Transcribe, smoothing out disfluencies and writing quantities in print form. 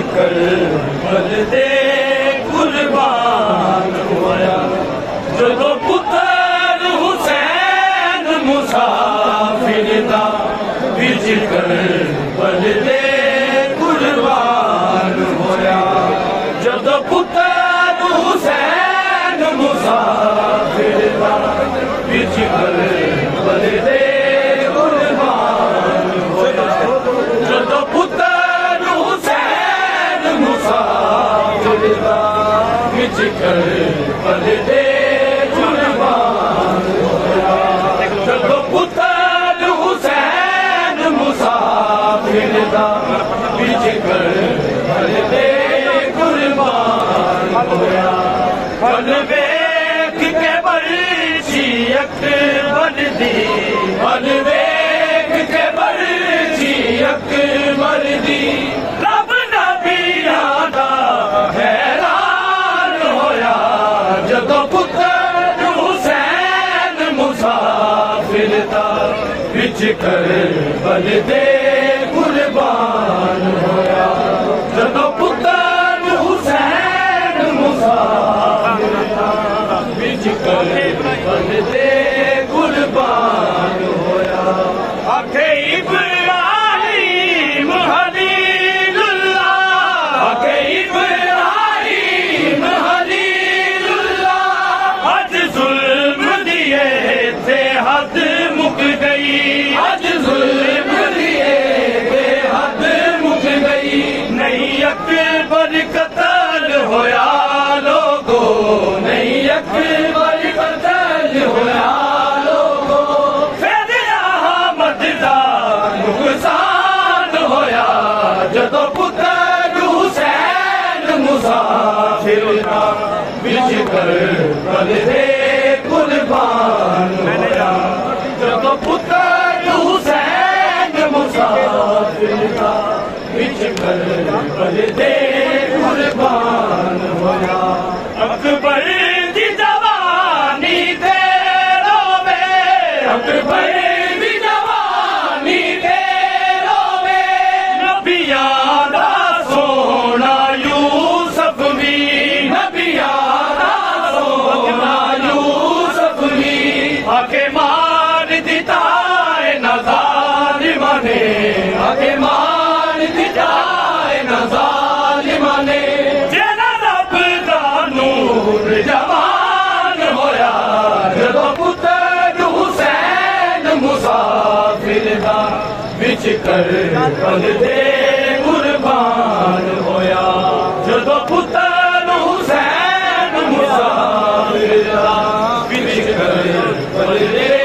करबल दे कुर्बान होया जदों पुत्र हुसैन मुसाफिर दा विच करबल दे कुर्बान होया जदों पुत्र हुसैन मुसाफिर दा विच करबल दे कुर्बान होया जदों पुत्र विच करबल दे कुर्बान होया जदों पुत्र हुसैन मुसाफिर दा विच करबल दे कुर्बान होया फल वेख के बरछी अकबर दी फल वेख के बरछी अकबर दी रब नबियां दा हैरान होया जदों पुत्र हुसैन मुसाफिर दा विच करबल दे कुर्बान होया जदों पुत्र हुसैन मुसाफिर दा विच करबल दे कुर्बान होया आखे इब्राहिम खलीलुल्लाह आखे इब्राहिम खलीलुल्लाह अज जुल्म दिए थे हद मुक गई अज जुल्म दिए थे हद मुक गई नहीं अकबर कत्ल होया लोगो नहीं अकबर कत्ल होया लोगो फिर अहमद दा नुकसान होया जदों पुत्र हुसैन मुसाफिर दा विच करबल दे कुर्बान होया जदों पुत्र हुसैन मुसाफिर दा विच करबल दे कुर्बान होया अकबर दी जवानी दे रोवे अकबर दी जवानी दे रोवे नबियां दा सोना यूसुफ भी नबियां दा सोना यूसुफ भी आके मार दिता है ना जालिमा ने आके मार दिता है ना जालिमा ने जेना रब दा नूर जवान होया जदों पुत्र हुसैन मुसाफिर दा विच करबल दे कुर्बान होया जदों पुत्र हुसैन मुसाफिर दा विच करबल दे